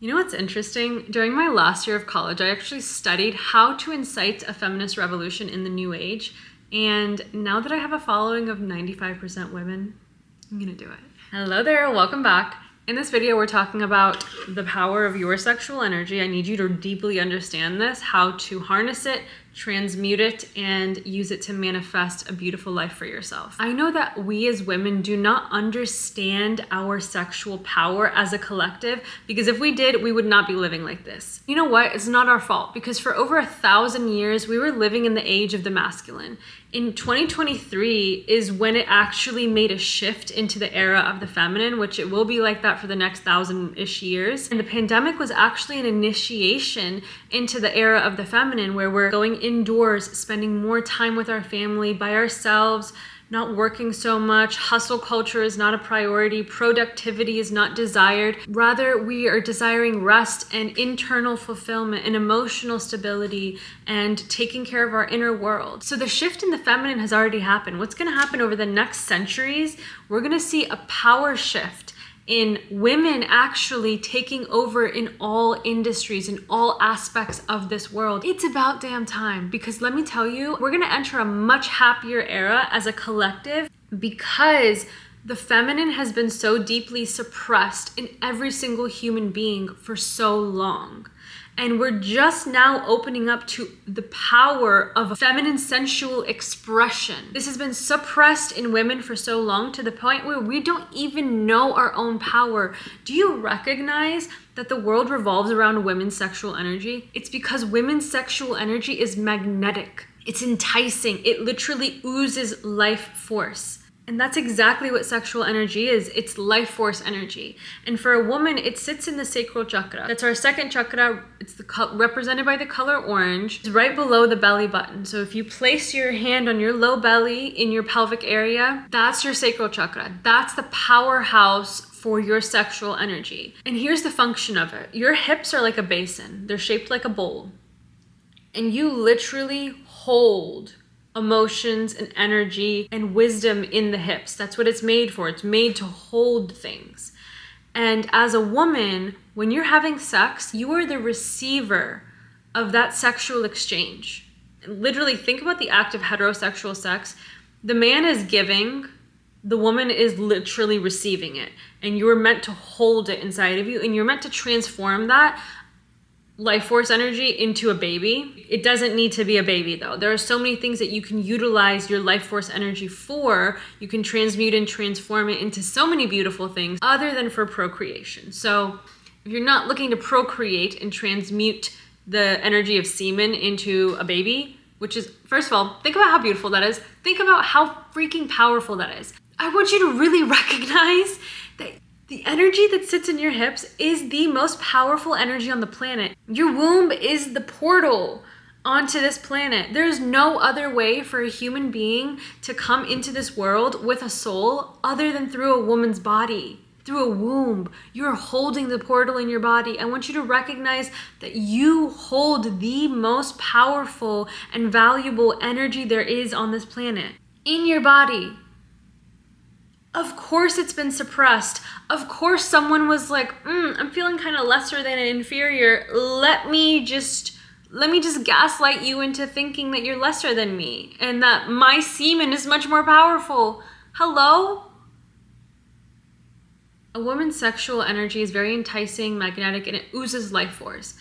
You know what's interesting? During my last year of college, I actually studied how to incite a feminist revolution in the new age. And now that I have a following of 95% women, I'm gonna do it. Hello there, welcome back. In this video, we're talking about the power of your sexual energy. I need you to deeply understand this, how to harness it, transmute it, and use it to manifest a beautiful life for yourself. I know that we as women do not understand our sexual power as a collective, because if we did, we would not be living like this. You know what? It's not our fault, because for over 1,000 years, we were living in the age of the masculine. In 2023 is when it actually made a shift into the era of the feminine, which it will be like that for the next 1,000-ish years. And the pandemic was actually an initiation into the era of the feminine, where we're going indoors, spending more time with our family, by ourselves, not working so much. Hustle culture is not a priority. Productivity is not desired. Rather, we are desiring rest and internal fulfillment and emotional stability and taking care of our inner world. So the shift in the feminine has already happened. What's going to happen over the next centuries, we're going to see a power shift in women actually taking over in all industries, in all aspects of this world. It's about damn time, because let me tell you, we're gonna enter a much happier era as a collective, because the feminine has been so deeply suppressed in every single human being for so long. And we're just now opening up to the power of feminine sensual expression. This has been suppressed in women for so long, to the point where we don't even know our own power. Do you recognize that the world revolves around women's sexual energy? It's because women's sexual energy is magnetic. It's enticing. It literally oozes life force. And that's exactly what sexual energy is. It's life force energy. And for a woman, it sits in the sacral chakra. That's our second chakra. It's represented by the color orange. It's right below the belly button. So if you place your hand on your low belly in your pelvic area, that's your sacral chakra. That's the powerhouse for your sexual energy. And here's the function of it. Your hips are like a basin. They're shaped like a bowl. And you literally hold emotions and energy and wisdom in the hips. That's what it's made for. It's made to hold things. And as a woman, when you're having sex, you are the receiver of that sexual exchange. Literally, think about the act of heterosexual sex. The man is giving, the woman is literally receiving it. And you're meant to hold it inside of you, and you're meant to transform that life force energy into a baby. It doesn't need to be a baby though. There are so many things that you can utilize your life force energy for. You can transmute and transform it into so many beautiful things other than for procreation. So if you're not looking to procreate and transmute the energy of semen into a baby, which is, first of all, think about how beautiful that is. Think about how freaking powerful that is. I want you to really recognize that the energy that sits in your hips is the most powerful energy on the planet. Your womb is the portal onto this planet. There's no other way for a human being to come into this world with a soul other than through a woman's body, through a womb. You're holding the portal in your body. I want you to recognize that you hold the most powerful and valuable energy there is on this planet in your body. Of course it's been suppressed. Of course someone was like, I'm feeling kind of lesser than inferior. Let me just gaslight you into thinking that you're lesser than me and that my semen is much more powerful. Hello? A woman's sexual energy is very enticing, magnetic, and it oozes life force.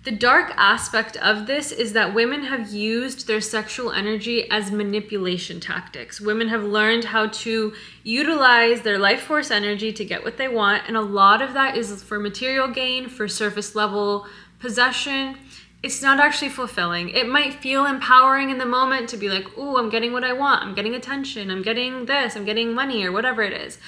The dark aspect of this is that women have used their sexual energy as manipulation tactics. Women have learned how to utilize their life force energy to get what they want, and a lot of that is for material gain, for surface level possession. It's not actually fulfilling. It might feel empowering in the moment to be like, ooh, I'm getting what I want. I'm getting attention. I'm getting this. I'm getting money, or whatever it is.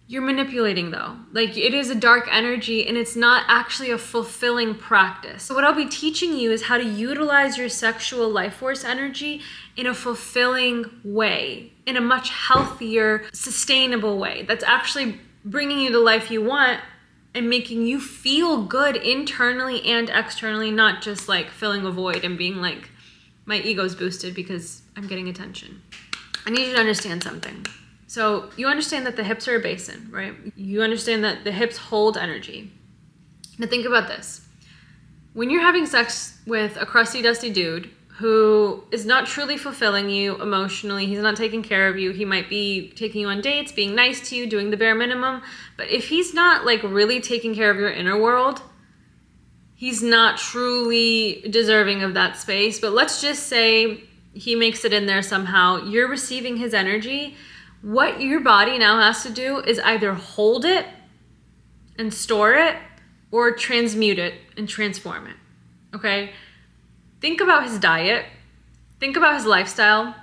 You're manipulating though. Like, it is a dark energy and it's not actually a fulfilling practice. So what I'll be teaching you is how to utilize your sexual life force energy in a fulfilling way, in a much healthier, sustainable way that's actually bringing you the life you want and making you feel good internally and externally, not just like filling a void and being like, my ego's boosted because I'm getting attention. I need you to understand something. So you understand that the hips are a basin, right? You understand that the hips hold energy. Now think about this. When you're having sex with a crusty, dusty dude who is not truly fulfilling you emotionally, he's not taking care of you, he might be taking you on dates, being nice to you, doing the bare minimum, but if he's not like really taking care of your inner world, he's not truly deserving of that space. But let's just say he makes it in there somehow, you're receiving his energy. What your body now has to do is either hold it and store it or transmute it and transform it, okay? Think about his diet. Think about his lifestyle.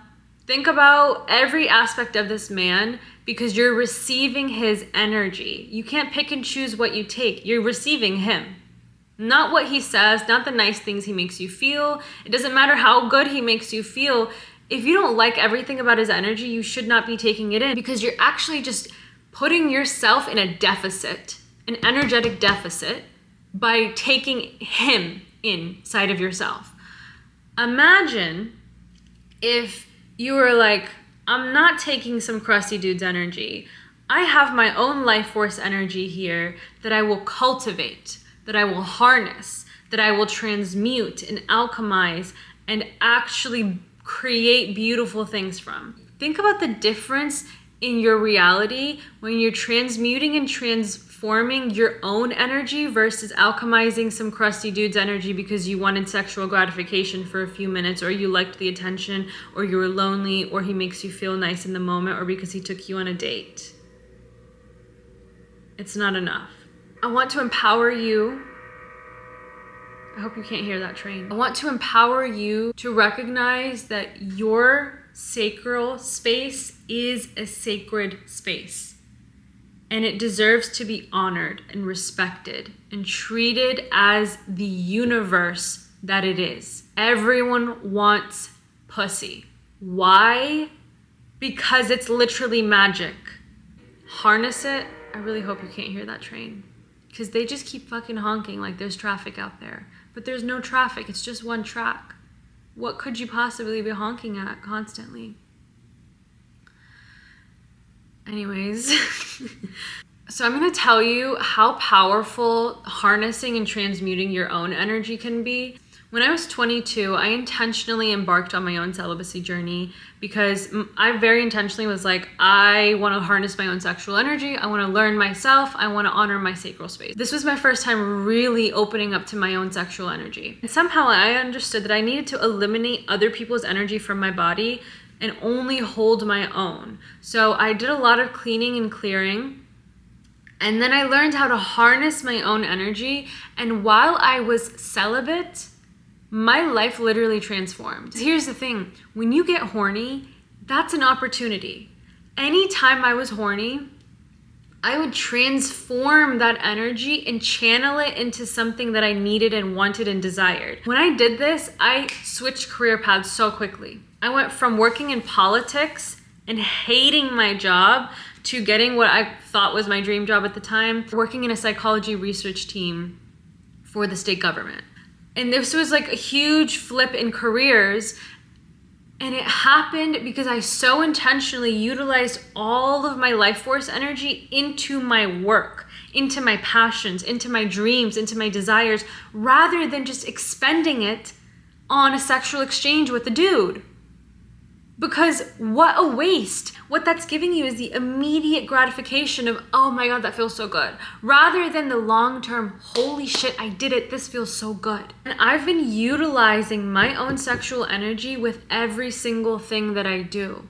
Think about every aspect of this man, because you're receiving his energy. You can't pick and choose what you take. You're receiving him. Not what he says, not the nice things he makes you feel. It doesn't matter how good he makes you feel. If you don't like everything about his energy, you should not be taking it in, because you're actually just putting yourself in a deficit, an energetic deficit, by taking him inside of yourself. Imagine if you were like, I'm not taking some crusty dude's energy. I have my own life force energy here that I will cultivate, that I will harness, that I will transmute and alchemize and actually create beautiful things from. Think about the difference in your reality when you're transmuting and transforming your own energy versus alchemizing some crusty dude's energy because you wanted sexual gratification for a few minutes, or you liked the attention, or you were lonely, or he makes you feel nice in the moment, or because he took you on a date. It's not enough. I want to empower you. I hope you can't hear that train. I want to empower you to recognize that your sacral space is a sacred space, and it deserves to be honored and respected and treated as the universe that it is. Everyone wants pussy. Why? Because it's literally magic. Harness it. I really hope you can't hear that train, because they just keep fucking honking like there's traffic out there. But there's no traffic, it's just one track. What could you possibly be honking at constantly? Anyways, so I'm gonna tell you how powerful harnessing and transmuting your own energy can be. When I was 22, I intentionally embarked on my own celibacy journey because I very intentionally was like, I want to harness my own sexual energy. I want to learn myself. I want to honor my sacral space. This was my first time really opening up to my own sexual energy. And somehow I understood that I needed to eliminate other people's energy from my body and only hold my own. So I did a lot of cleaning and clearing. And then I learned how to harness my own energy. And while I was celibate, my life literally transformed. Here's the thing, when you get horny, that's an opportunity. Anytime I was horny, I would transform that energy and channel it into something that I needed and wanted and desired. When I did this, I switched career paths so quickly. I went from working in politics and hating my job to getting what I thought was my dream job at the time, working in a psychology research team for the state government. And this was like a huge flip in careers. And it happened because I so intentionally utilized all of my life force energy into my work, into my passions, into my dreams, into my desires, rather than just expending it on a sexual exchange with a dude. Because what a waste. What that's giving you is the immediate gratification of, oh my God, that feels so good. Rather than the long-term, holy shit, I did it, this feels so good. And I've been utilizing my own sexual energy with every single thing that I do.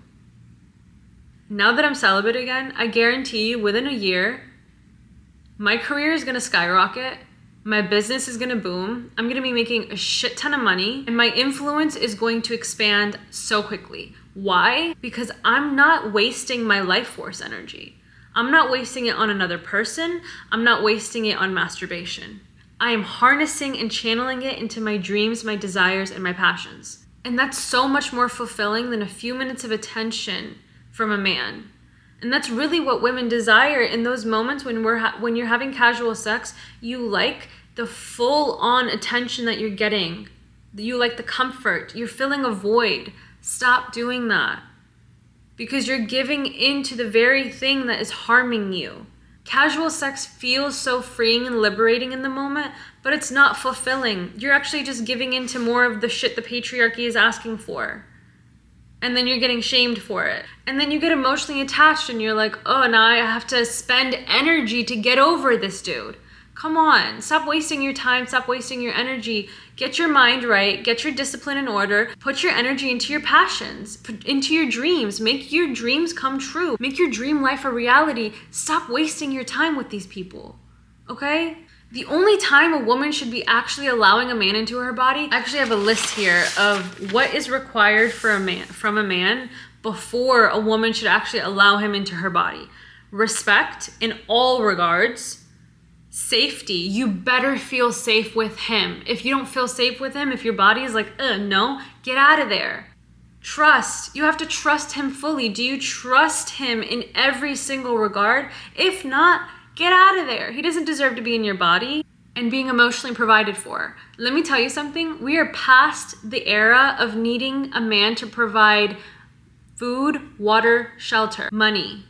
Now that I'm celibate again, I guarantee you within a year, my career is gonna skyrocket. My business is gonna boom. I'm gonna be making a shit ton of money, and my influence is going to expand so quickly. Why? Because I'm not wasting my life force energy. I'm not wasting it on another person. I'm not wasting it on masturbation. I am harnessing and channeling it into my dreams, my desires, and my passions. And that's so much more fulfilling than a few minutes of attention from a man. And that's really what women desire in those moments when you're having casual sex. You like the full-on attention that you're getting. You like the comfort. You're filling a void. Stop doing that, because you're giving into the very thing that is harming you. Casual sex feels so freeing and liberating in the moment, but it's not fulfilling. You're actually just giving into more of the shit the patriarchy is asking for. And then you're getting shamed for it. And then you get emotionally attached and you're like, oh, now I have to spend energy to get over this dude. Come on, stop wasting your time, stop wasting your energy. Get your mind right, get your discipline in order, put your energy into your passions, into your dreams, make your dreams come true, make your dream life a reality. Stop wasting your time with these people, okay? The only time a woman should be actually allowing a man into her body, I actually have a list here of what is required for from a man before a woman should actually allow him into her body. Respect in all regards. Safety, you better feel safe with him. If you don't feel safe with him, if your body is like, no, get out of there. Trust, you have to trust him fully. Do you trust him in every single regard? If not, get out of there. He doesn't deserve to be in your body and being emotionally provided for. Let me tell you something. We are past the era of needing a man to provide food, water, shelter, money.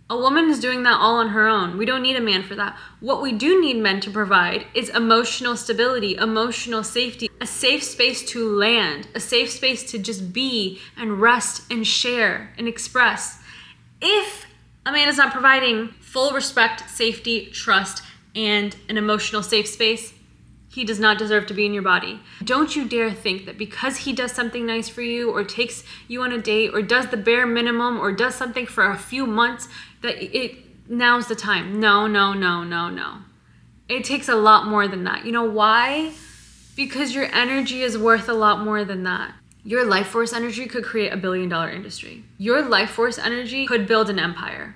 A woman is doing that all on her own. We don't need a man for that. What we do need men to provide is emotional stability, emotional safety, a safe space to land, a safe space to just be and rest and share and express. If a man is not providing full respect, safety, trust, and an emotional safe space, he does not deserve to be in your body. Don't you dare think that because he does something nice for you or takes you on a date or does the bare minimum or does something for a few months that now's the time. No. It takes a lot more than that. You know why? Because your energy is worth a lot more than that. Your life force energy could create $1 billion industry. Your life force energy could build an empire.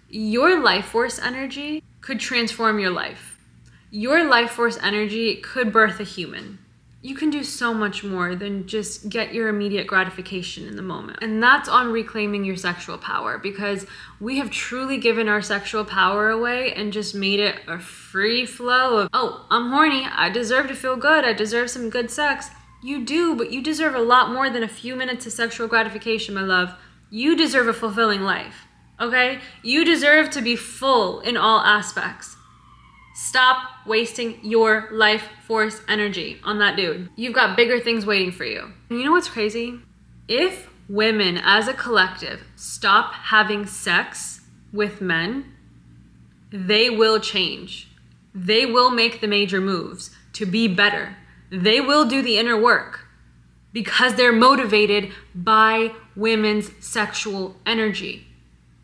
Your life force energy could transform your life. Your life force energy could birth a human. You can do so much more than just get your immediate gratification in the moment. And that's on reclaiming your sexual power, because we have truly given our sexual power away and just made it a free flow of, oh, I'm horny, I deserve to feel good, I deserve some good sex. You do, but you deserve a lot more than a few minutes of sexual gratification, my love. You deserve a fulfilling life, okay? You deserve to be full in all aspects. Stop wasting your life force energy on that dude. You've got bigger things waiting for you. And you know what's crazy? If women as a collective stop having sex with men, they will change. They will make the major moves to be better. They will do the inner work because they're motivated by women's sexual energy.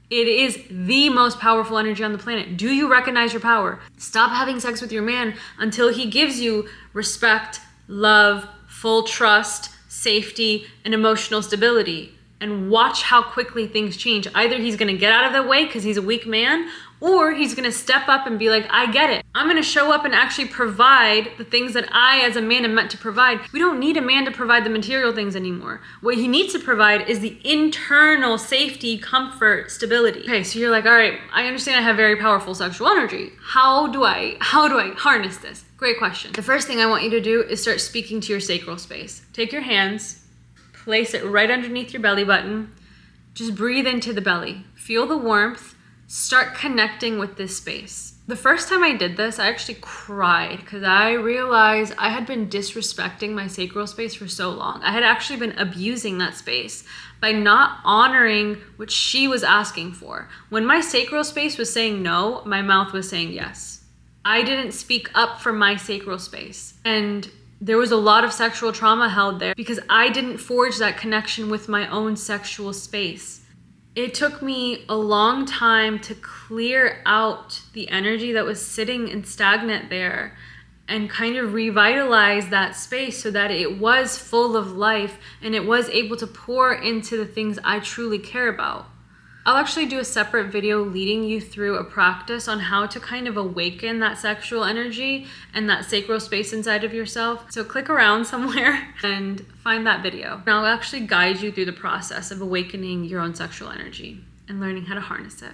It is the most powerful energy on the planet. Do you recognize your power? Stop having sex with your man until he gives you respect, love, full trust, safety, and emotional stability. And watch how quickly things change. Either he's gonna get out of the way because he's a weak man, or he's gonna step up and be like, I get it. I'm gonna show up and actually provide the things that I as a man am meant to provide. We don't need a man to provide the material things anymore. What he needs to provide is the internal safety, comfort, stability. Okay, so you're like, all right, I understand I have very powerful sexual energy. How do I harness this? Great question. The first thing I want you to do is start speaking to your sacral space. Take your hands, place it right underneath your belly button. Just breathe into the belly. Feel the warmth. Start connecting with this space. The first time I did this, I actually cried because I realized I had been disrespecting my sacral space for so long. I had actually been abusing that space by not honoring what she was asking for. When my sacral space was saying no, my mouth was saying yes. I didn't speak up for my sacral space. And there was a lot of sexual trauma held there because I didn't forge that connection with my own sexual space. It took me a long time to clear out the energy that was sitting and stagnant there and kind of revitalize that space so that it was full of life and it was able to pour into the things I truly care about. I'll actually do a separate video leading you through a practice on how to kind of awaken that sexual energy and that sacral space inside of yourself. So click around somewhere and find that video. And I'll actually guide you through the process of awakening your own sexual energy and learning how to harness it.